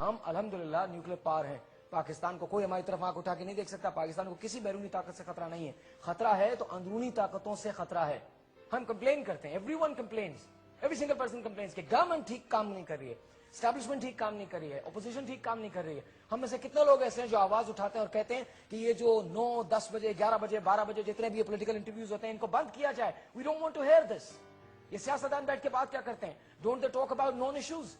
ہم الحمدللہ nuclear power ہیں. پاکستان کو کوئی ہماری طرف آنکھ اٹھا کے نہیں دیکھ سکتا. پاکستان کو کسی بیرونی طاقت سے خطرہ نہیں ہے. خطرہ ہے تو اندرونی طاقتوں سے خطرہ ہے. ہم کمپلین کرتے ہیں, every one complaints, every single person complaints کہ گورنمنٹ ٹھیک کام نہیں کر رہی ہے, اسٹیبلشمنٹ ٹھیک کام نہیں کر رہی ہے, اپوزیشن ٹھیک کام نہیں کر رہی ہے. ہم میں سے کتنے لوگ ایسے ہیں جو آواز اٹھاتے ہیں اور کہتے ہیں کہ یہ جو 9, 10 بجے, 11 بجے, 12 بجے جتنے بھی پولیٹیکل انٹرویوز ہوتے ہیں ان کو بند کیا جائے. We don't want to hear this. یہ سیاستدان بیٹھ کے بات کیا کرتے ہیں؟ Don't they talk about known issues?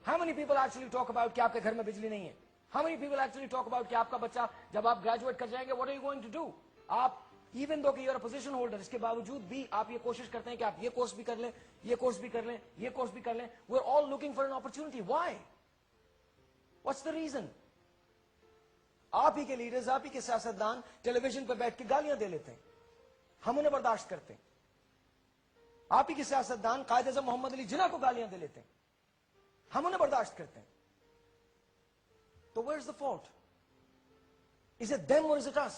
How many people actually talk about کہ آپ کے گھر میں بجلی نہیں ہے؟ How many people actually talk about کہ آپ کا بچہ جب آپ گریجویٹ کر جائیں گے what are you going to do؟ آپ even though کہ you're a position holder اس کے باوجود بھی آپ یہ کوشش کرتے ہیں کہ آپ یہ کورس بھی کر لیں, یہ کورس بھی کر لیں, یہ کورس بھی کر لیں. We're all looking for an opportunity. Why? What's the reason؟ آپ ہی کے لیڈرز, آپ ہی کے سیاستدان ٹیلی ویژن پہ بیٹھ کے گالیاں دے لیتے ہیں, ہم انہیں برداشت کرتے ہیں. آپ ہی کے سیاستدان قائد اعظم محمد علی جناح کو گالیاں دے لیتے ہیں, ہم انہیں برداشت کرتے ہیں. تو where's the fault? Is it them or is it us?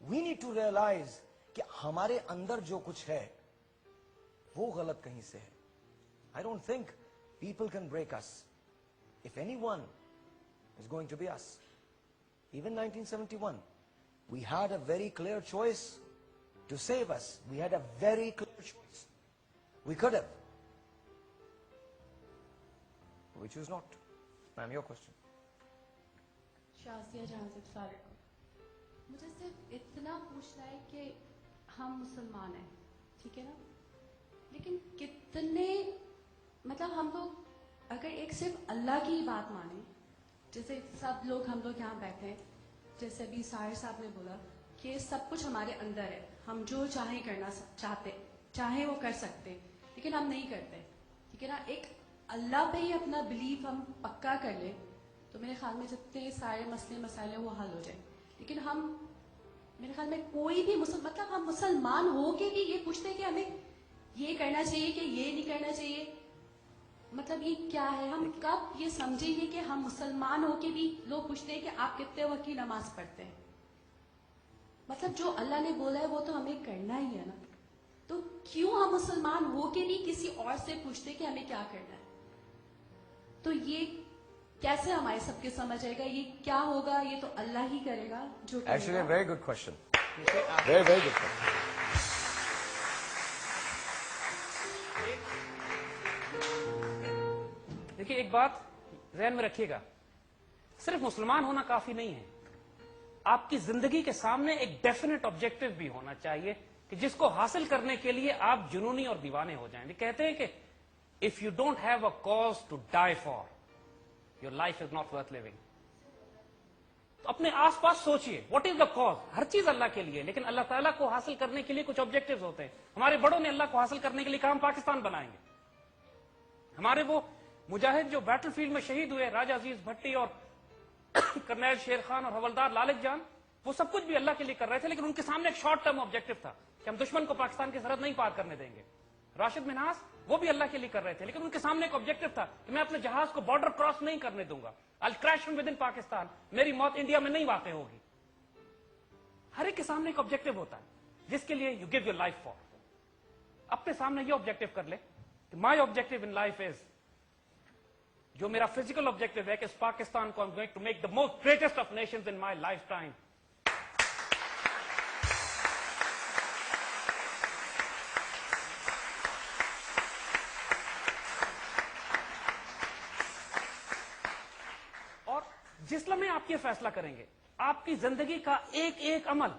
We need to realize کہ ہمارے اندر جو کچھ ہے وہ غلط کہیں سے ہے. I don't think people can break us. If anyone is going to be us. Even 1971, we had a very clear choice to save us. We had a very clear choice. We could have. We choose not. Ma'am, your question. Shazia جہاں سے فارغ. مجھے صرف اتنا پوچھنا ہے کہ ہم مسلمان ہیں, ٹھیک ہے نا, لیکن کتنے مطلب ہم لوگ اگر ایک صرف اللہ کی بات مانیں, جیسے سب لوگ ہم لوگ یہاں بیٹھے ہیں, جیسے ابھی ساحر صاحب نے بولا کہ سب کچھ ہمارے اندر ہے, ہم جو چاہیں کرنا چاہتے چاہیں وہ کر سکتے, لیکن ہم نہیں کرتے, ٹھیک ہے نا. ایک اللہ پہ ہی اپنا بلیف ہم پکا کر لیں تو میرے خیال میں جتنے سارے مسئلے مسائل ہیں وہ حل ہو جائیں. لیکن ہم میرے خیال میں کوئی بھی مطلب ہم مسلمان ہو کے بھی یہ پوچھتے ہیں کہ ہمیں یہ کرنا چاہیے کہ یہ نہیں کرنا چاہیے. مطلب یہ کیا ہے؟ ہم کب یہ سمجھیں گے کہ ہم مسلمان ہو کے بھی لوگ پوچھتے ہیں کہ آپ کتنے وقت کی نماز پڑھتے ہیں؟ مطلب جو اللہ نے بولا ہے وہ تو ہمیں کرنا ہی ہے نا. تو کیوں ہم مسلمان ہو کے بھی کسی اور سے پوچھتے کہ ہمیں کیا کرنا ہے؟ تو یہ کیسے ہمارے سب کے سمجھ آئے گا؟ یہ کیا ہوگا؟ یہ تو اللہ ہی کرے گا جو کرے گا. Actually, a very good question. Very, very good question. دیکھیے ایک بات ذہن میں رکھیے گا, صرف مسلمان ہونا کافی نہیں ہے. آپ کی زندگی کے سامنے ایک ڈیفینیٹ آبجیکٹو بھی ہونا چاہیے کہ جس کو حاصل کرنے کے لیے آپ جنونی اور دیوانے ہو جائیں. کہتے ہیں کہ if you don't have a cause to die for, your life is not worth living. تو اپنے آس پاس سوچئے what is the cause. ہر چیز اللہ کے لیے, لیکن اللہ تعالیٰ کو حاصل کرنے کے لیے کچھ آبجیکٹیوز ہوتے ہیں. ہمارے بڑوں نے اللہ کو حاصل کرنے کے لیے کہا ہم پاکستان بنائیں گے. ہمارے وہ مجاہد جو بیٹل فیلڈ میں شہید ہوئے, راجہ عزیز بھٹی اور کرنیل شیر خان اور حولدار لالک جان, وہ سب کچھ بھی اللہ کے لیے کر رہے تھے, لیکن ان کے سامنے ایک شارٹ ٹرم آبجیکٹو تھا کہ ہم دشمن کو پاکستان کی سرحد نہیں پار کرنے دیں گے. راشد منہاس وہ بھی اللہ کے لیے کر رہے تھے, لیکن ان کے سامنے ایک آبجیکٹو تھا کہ میں اپنے جہاز کو بارڈر کراس نہیں کرنے دوں گا, I'll crash him within Pakistan, میری موت انڈیا میں نہیں واقع ہوگی. ہر ایک کے سامنے ایک آبجیکٹو ہوتا ہے جس کے لیے you give your life for. اپنے سامنے یہ آبجیکٹو کر لے کہ my objective in life is, جو میرا فزیکل آبجیکٹو ہے کہ اس پاکستان کو I'm going to make the most greatest of nations in my lifetime. اور جس لمحے آپ یہ فیصلہ کریں گے, آپ کی زندگی کا ایک ایک عمل,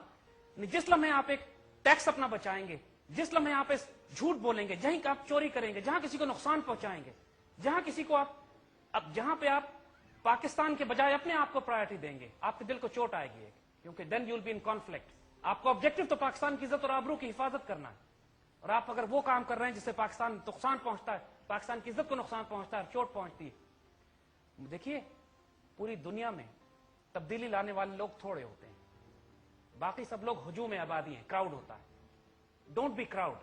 جس لمحے آپ ایک ٹیکس اپنا بچائیں گے, جس لمحے آپ اس جھوٹ بولیں گے, جہیں آپ چوری کریں گے, جہاں کسی کو نقصان پہنچائیں گے, جہاں کسی کو آپ اب جہاں پہ آپ پاکستان کے بجائے اپنے آپ کو پرائرٹی دیں گے, آپ کے دل کو چوٹ آئے گی, کیونکہ then you will be in conflict. آپ کو آبجیکٹو تو پاکستان کی عزت اور آبرو کی حفاظت کرنا ہے, اور آپ اگر وہ کام کر رہے ہیں جس سے پاکستان نقصان پہنچتا ہے, پاکستان کی عزت کو نقصان پہنچتا ہے اور چوٹ پہنچتی ہے. دیکھیے پوری دنیا میں تبدیلی لانے والے لوگ تھوڑے ہوتے ہیں, باقی سب لوگ ہجوم آبادی ہیں, کراؤڈ ہوتا ہے. Don't be crowd,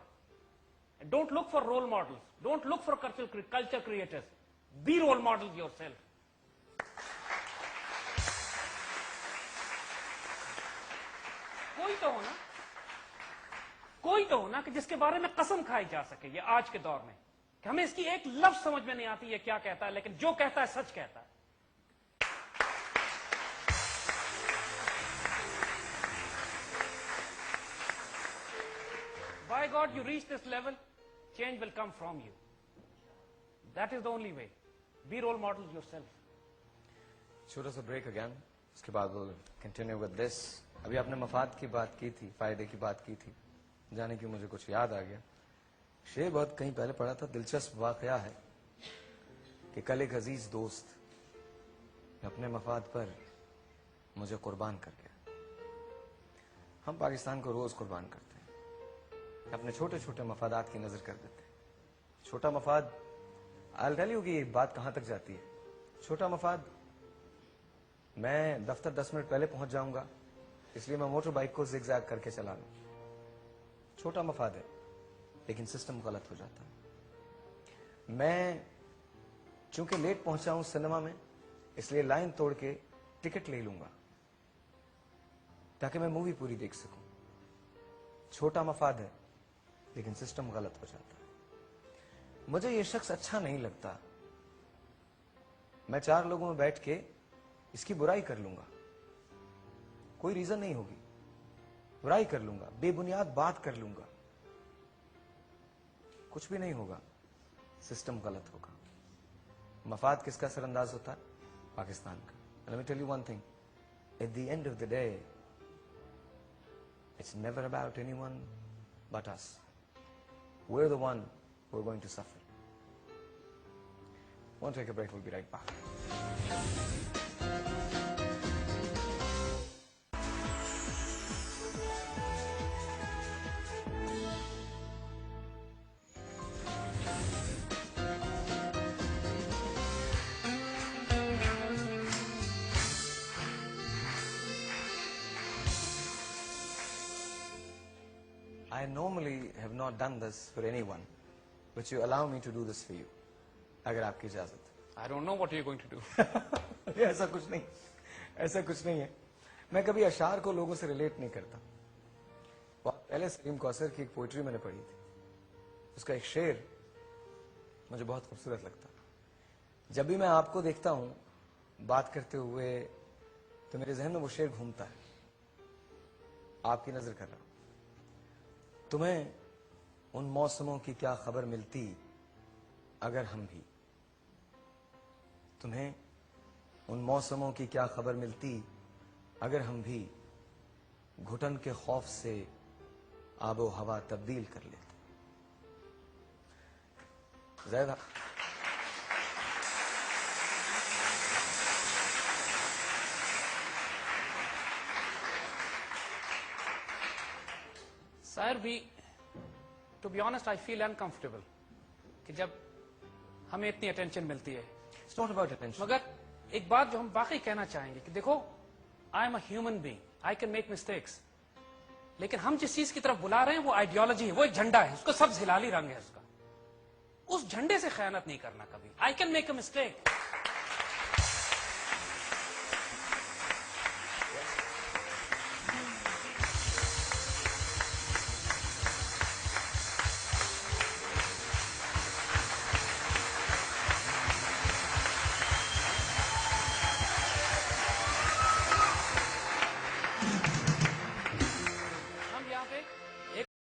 don't look for role models, don't look for culture creators, be role model yourself. کوئی تو ہونا کہ جس کے بارے میں قسم کھائی جا سکے یہ آج کے دور میں کہ کہ ہمیں اس کی ایک لفظ سمجھ میں نہیں آتی ہے کیا کہتا ہے، لیکن جو کہتا ہے سچ کہتا ہے. By God, you reach this level, change will come from you. That is the only way. Be role models yourself. چھوٹا سا بریک اگین، اس کے بعد کنٹینیو ود دس. ابھی آپ نے مفاد کی بات کی تھی، فائدے کی بات کی تھی، جانے کی مجھے کچھ یاد آ گیا. شعر بہت کہیں پہلے پڑھا تھا، دلچسپ واقعہ ہے کہ کل ایک عزیز دوست اپنے مفاد پر مجھے قربان کر گیا. ہم پاکستان کو روز قربان کرتے ہیں، اپنے چھوٹے چھوٹے مفادات کی نظر کر دیتے ہیں. چھوٹا مفاد، I'll tell you کہ یہ بات کہاں تک جاتی ہے. چھوٹا مفاد، میں دفتر 10 منٹ پہلے پہنچ جاؤں گا اس لیے میں موٹر بائک کو زگ زیگ کر کے چلا لوں. چھوٹا مفاد ہے لیکن سسٹم غلط ہو جاتا ہے. میں چونکہ لیٹ پہنچا ہوں سنیما میں اس لیے لائن توڑ کے ٹکٹ لے لوں گا تاکہ میں مووی پوری دیکھ سکوں. چھوٹا مفاد ہے لیکن سسٹم غلط ہو جاتا ہے. مجھے یہ شخص اچھا نہیں لگتا، میں 4 لوگوں میں بیٹھ کے اس کی برائی کر لوں گا، کوئی ریزن نہیں ہوگی، برائی کر لوں گا، بے بنیاد بات کر لوں گا، کچھ بھی نہیں ہوگا، سسٹم غلط ہوگا. مفاد کس کا اثر انداز ہوتا ہے؟ پاکستان کا. Let me tell you one thing. At the end of the day, it's never about anyone but us. We're the one who are going to suffer. Won't take a break, we'll be right back. I normally have not done this for anyone, but you allow me to do this for you. اگر آپ کی اجازت. I don't know what you're going to do. ایسا کچھ نہیں، ایسا کچھ نہیں ہے. میں کبھی اشعار کو لوگوں سے ریلیٹ نہیں کرتا. بہت پہلے سلیم کوثر کی ایک پوئٹری میں نے پڑھی تھی، اس کا ایک شعر مجھے بہت خوبصورت لگتا. جب بھی میں آپ کو دیکھتا ہوں بات کرتے ہوئے تو میرے ذہن میں وہ شعر گھومتا ہے. آپ کی نظر کر رہا ہوں. تمہیں ان موسموں کی کیا خبر ملتی اگر ہم بھی، تمہیں ان موسموں کی کیا خبر ملتی اگر ہم بھی گھٹن کے خوف سے آب و ہوا تبدیل کر لیتے. زیادہ سر بھی to be honest I feel uncomfortable کہ جب ہمیں اتنی اٹینشن ملتی ہے. It's not about attention. مگر ایک بات جو ہم واقعی کہنا چاہیں گے کہ دیکھو، I am a human being, I can make mistakes, لیکن ہم جس چیز کی طرف بلا رہے ہیں وہ آئیڈیالوجی ہے، وہ ایک جھنڈا ہے، اس کو سبز ہلالی رنگ ہے اس کا. اس جھنڈے سے خیانت نہیں کرنا کبھی. I can make a mistake,